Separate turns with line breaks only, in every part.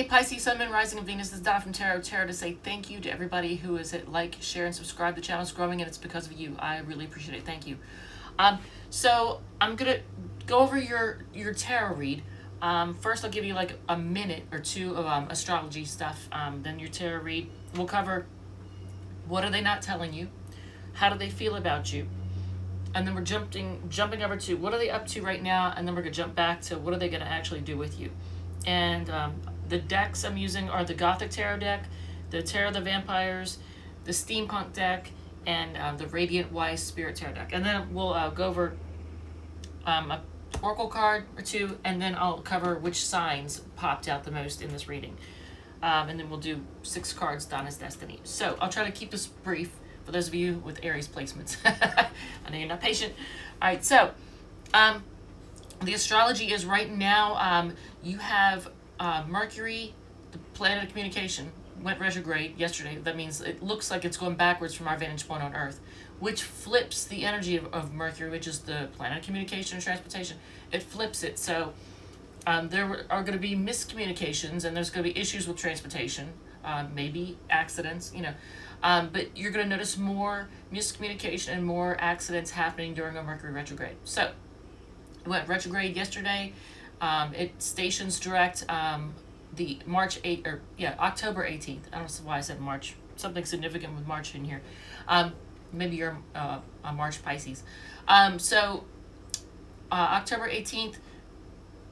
Hey Pisces, Sun, Moon, Rising, and Venus. This is Donna from Tarot to say thank you to everybody who has hit like, share, and subscribe. The channel is growing, and it's because of you. I really appreciate it. Thank you. So I'm gonna go over your tarot read. First, I'll give you like a minute or two of astrology stuff. Then your tarot read. We'll cover what are they not telling you, how do they feel about you, and then we're jumping over to what are they up to right now, and then we're gonna jump back to what are they gonna actually do with you. And the decks I'm using are the Gothic Tarot deck, the Tarot of the Vampires, the Steampunk deck, and the Radiant Wise Spirit Tarot deck. And then we'll go over a oracle card or two, and then I'll cover which signs popped out the most in this reading. And then we'll do 6 cards, Donna's Destiny. So I'll try to keep this brief for those of you with Aries placements. I know you're not patient. All right, so the astrology is right now, you have Mercury, the planet of communication, went retrograde yesterday. That means it looks like it's going backwards from our vantage point on Earth, which flips the energy of Mercury, which is the planet of communication and transportation. It flips it. So there are going to be miscommunications, and there's going to be issues with transportation, maybe accidents, you know. But you're going to notice more miscommunication and more accidents happening during a Mercury retrograde. So it went retrograde yesterday. It stations direct the October 18th. I don't know why I said March. Something significant with March in here. Maybe you're a March Pisces. So October 18th,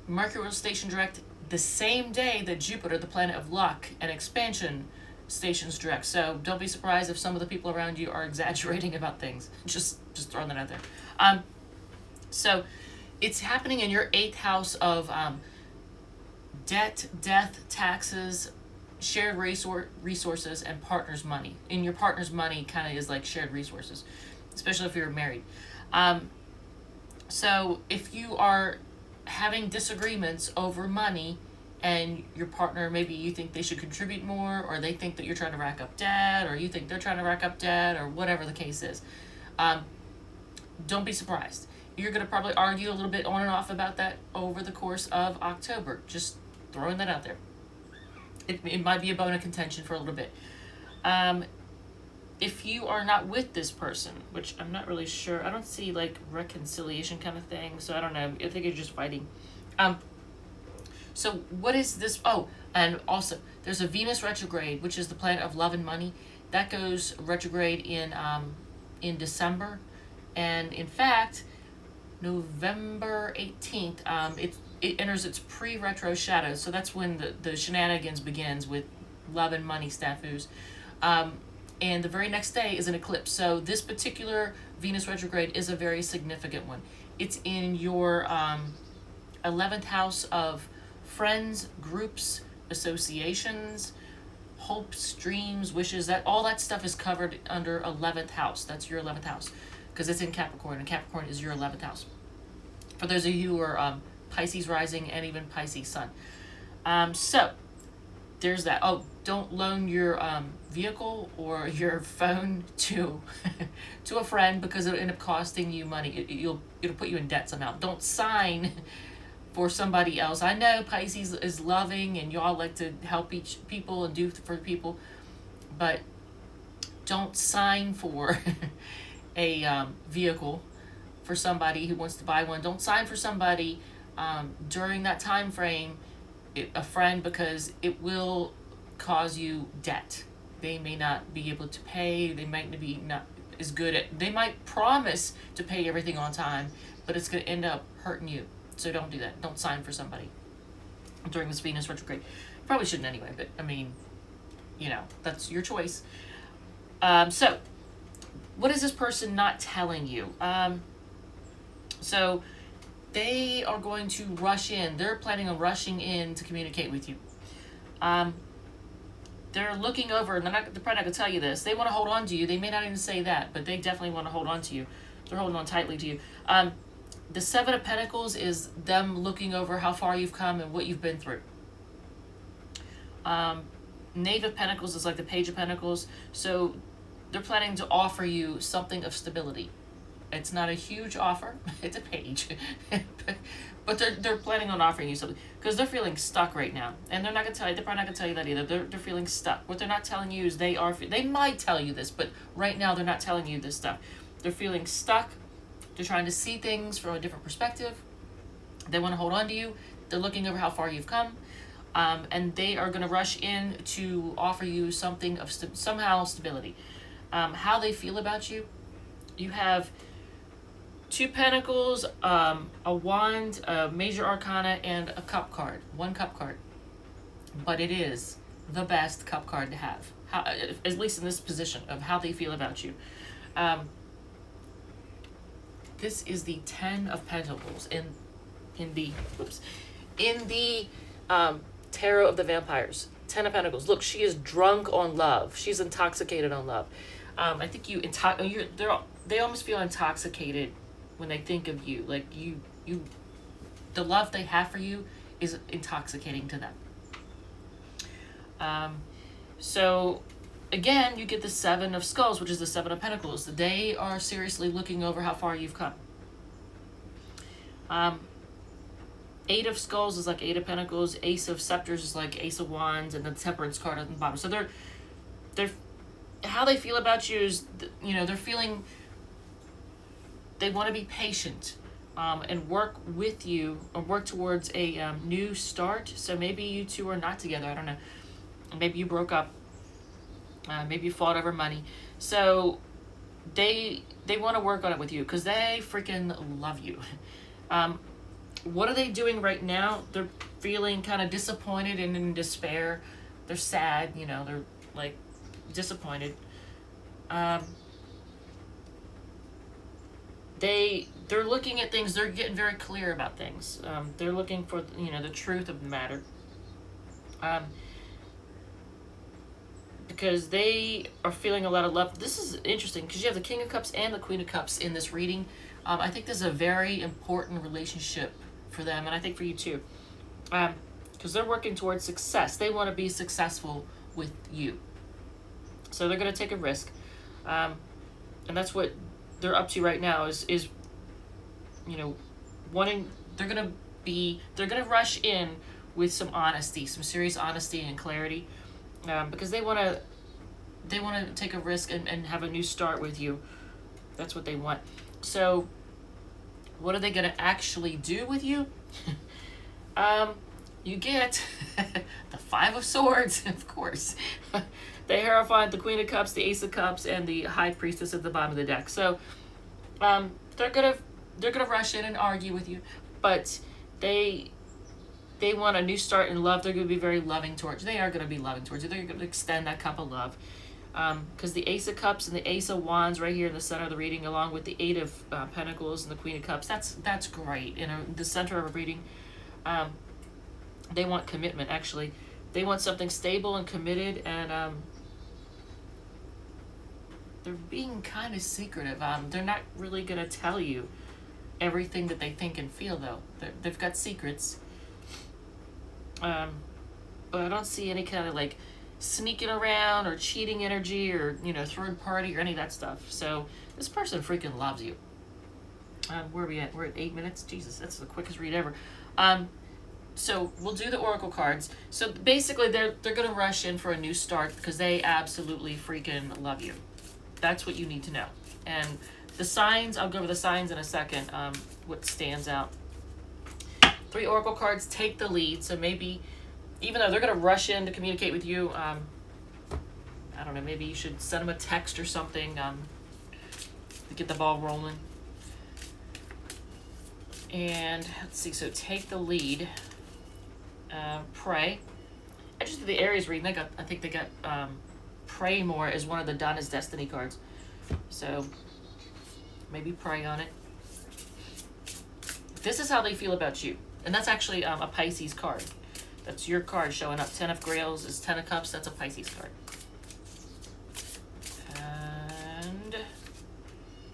Mercury will station direct the same day that Jupiter, the planet of luck and expansion, stations direct. So don't be surprised if some of the people around you are exaggerating about things. Just throwing that out there. So it's happening in your 8th house of debt, death, taxes, shared resources, and partner's money. And your partner's money kind of is like shared resources, especially if you're married. So if you are having disagreements over money and your partner, maybe you think they should contribute more, or they think that you're trying to rack up debt, or you think they're trying to rack up debt, or whatever the case is, don't be surprised. You're going to probably argue a little bit on and off about that over the course of October. Just throwing that out there. It might be a bone of contention for a little bit. If you are not with this person, which I'm not really sure, I don't see like reconciliation kind of thing, so I don't know. I think you're just fighting. So what is this? Oh, and also there's a Venus retrograde, which is the planet of love and money. That goes retrograde in December, and in fact, November 18th, it enters its pre-retro shadow. So that's when the shenanigans begins with love and money snafus. And the very next day is an eclipse. So this particular Venus retrograde is a very significant one. It's in your 11th house of friends, groups, associations, hopes, dreams, wishes. That all that stuff is covered under 11th house. That's your 11th house, because it's in Capricorn, and Capricorn is your 11th house. For those of you who are Pisces rising and even Pisces sun. So there's that. Oh, don't loan your vehicle or your phone to to a friend, because it'll end up costing you money. It'll put you in debt somehow. Don't sign for somebody else. I know Pisces is loving and y'all like to help people and do for people, but don't sign for a vehicle for somebody who wants to buy one. Don't sign for somebody during that time frame, a friend, because it will cause you debt. They may not be able to pay. They might be not as good at. They might promise to pay everything on time, but it's going to end up hurting you. So don't do that. Don't sign for somebody during this Venus retrograde. Probably shouldn't anyway, but I mean, you know, that's your choice. So what is this person not telling you? So they are going to rush in. They're planning on rushing in to communicate with you. They're looking over, and they're probably not going to tell you this. They want to hold on to you. They may not even say that, but they definitely want to hold on to you. They're holding on tightly to you. The Seven of Pentacles is them looking over how far you've come and what you've been through. Knave of Pentacles is like the Page of Pentacles. So they're planning to offer you something of stability. It's not a huge offer. It's a page. But they're planning on offering you something because they're feeling stuck right now, and they're not gonna tell you. They're probably not gonna tell you that either. They're feeling stuck. What they're not telling you is they might tell you this, but right now they're not telling you this stuff. They're feeling stuck. They're trying to see things from a different perspective. They want to hold on to you. They're looking over how far you've come, and they are gonna rush in to offer you something of stability. How they feel about you. You have 2 pentacles, a wand, a major arcana, and a cup card. 1 cup card. But it is the best cup card to have. How, at least in this position of how they feel about you. This is the 10 of Pentacles in the Tarot of the Vampires. 10 of Pentacles. Look, she is drunk on love. She's intoxicated on love. I think they almost feel intoxicated when they think of you. Like the love they have for you is intoxicating to them. So again, you get the 7 of Skulls, which is the 7 of Pentacles. They are seriously looking over how far you've come. 8 of Skulls is like 8 of Pentacles. Ace of Scepters is like Ace of Wands, and the Temperance card at the bottom. So they're how they feel about you is, they're feeling they want to be patient and work with you or work towards a new start. So maybe you two are not together. I don't know. Maybe you broke up. Maybe you fought over money. So they want to work on it with you because they freaking love you. What are they doing right now? They're feeling kind of disappointed and in despair. They're sad, they're like disappointed. They're looking at things, they're getting very clear about things. They're looking for, the truth of the matter. Because they are feeling a lot of love. This is interesting because you have the King of Cups and the Queen of Cups in this reading. I think this is a very important relationship for them, and I think for you too. Because they're working towards success. They want to be successful with you. So they're going to take a risk. And that's what they're up to right now is wanting, they're going to rush in with some honesty, some serious honesty and clarity. Because they want to take a risk and have a new start with you. That's what they want. So what are they going to actually do with you? You get the 5 of Swords, of course. The Hierophant, the Queen of Cups, the Ace of Cups, and the High Priestess at the bottom of the deck. So they're gonna rush in and argue with you, but they want a new start in love. They're gonna be very loving towards you. They are gonna be loving towards you. They're gonna extend that cup of love. Because the Ace of Cups and the Ace of Wands right here in the center of the reading, along with the 8 of Pentacles and the Queen of Cups, that's great. In the center of a reading, they want commitment, actually. They want something stable and committed, and they're being kind of secretive. They're not really going to tell you everything that they think and feel, though. They've got secrets. But I don't see any kind of, like, sneaking around or cheating energy or, third party or any of that stuff. So this person freaking loves you. Where are we at? We're at 8 minutes. Jesus, that's the quickest read ever. So we'll do the Oracle cards. So basically they're going to rush in for a new start because they absolutely freaking love you. That's what you need to know. And the signs, I'll go over the signs in a second, what stands out. 3 Oracle cards take the lead. So maybe, even though they're going to rush in to communicate with you, I don't know, maybe you should send them a text or something to get the ball rolling. And let's see, so take the lead. Pray. I just did the Aries reading. I think they got pray more as one of the Donna's Destiny cards. So maybe pray on it. This is how they feel about you. And that's actually a Pisces card. That's your card showing up. 10 of Grails is 10 of Cups. That's a Pisces card. And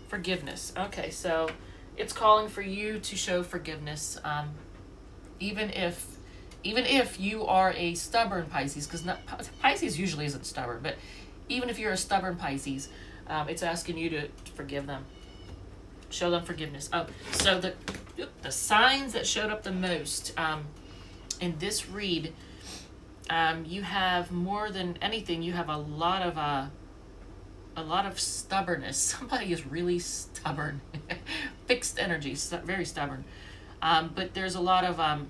forgiveness. Okay, so it's calling for you to show forgiveness. Even if you are a stubborn Pisces, because Pisces usually isn't stubborn, but even if you're a stubborn Pisces, it's asking you to forgive them. Show them forgiveness. Oh, so the signs that showed up the most in this read, you have more than anything. You have a lot of stubbornness. Somebody is really stubborn, fixed energy, very stubborn. But there's a lot of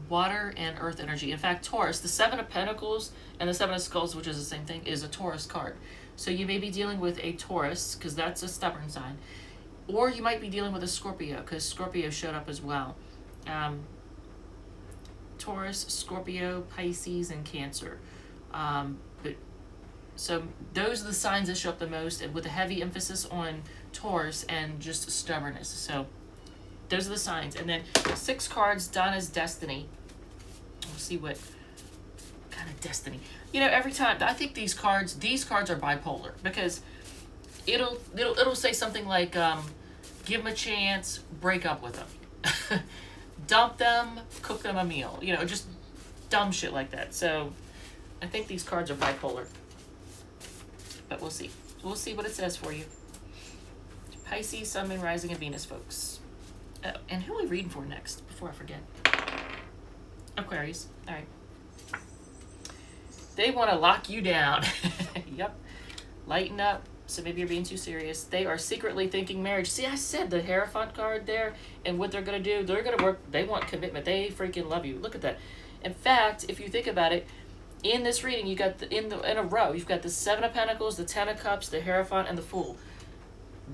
water and earth energy. In fact, Taurus, the Seven of Pentacles and the Seven of Skulls, which is the same thing, is a Taurus card. So you may be dealing with a Taurus, because that's a stubborn sign. Or you might be dealing with a Scorpio, because Scorpio showed up as well. Taurus, Scorpio, Pisces, and Cancer. So those are the signs that show up the most, and with a heavy emphasis on Taurus and just stubbornness. So those are the signs. And then 6 cards, Donna's Destiny. We'll see what kind of destiny. You know, every time, I think these cards are bipolar, because it'll say something like, give them a chance, break up with them. Dump them, cook them a meal. You know, just dumb shit like that. So I think these cards are bipolar. But we'll see. We'll see what it says for you. Pisces, Sun, Moon, Rising, and Venus, folks. And who are we reading for next, before I forget? Aquarius. All right. They want to lock you down. Yep. Lighten up. So maybe you're being too serious. They are secretly thinking marriage. See, I said the Hierophant card there, and what they're going to do. They're going to work. They want commitment. They freaking love you. Look at that. In fact, if you think about it, in this reading, you got in a row, you've got the Seven of Pentacles, the Ten of Cups, the Hierophant, and the Fool.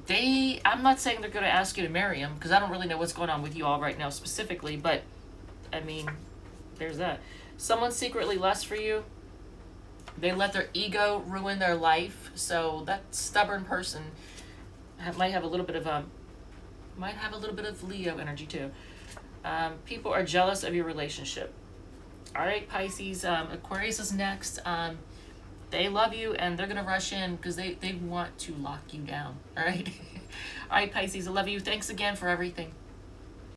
I'm not saying they're going to ask you to marry him, because I don't really know what's going on with you all right now specifically, but, I mean, there's that. Someone secretly lusts for you. They let their ego ruin their life, so that stubborn person might have a little bit of Leo energy too. People are jealous of your relationship. All right, Pisces, Aquarius is next. They love you, and they're going to rush in because they want to lock you down. All right? All right, Pisces, I love you. Thanks again for everything.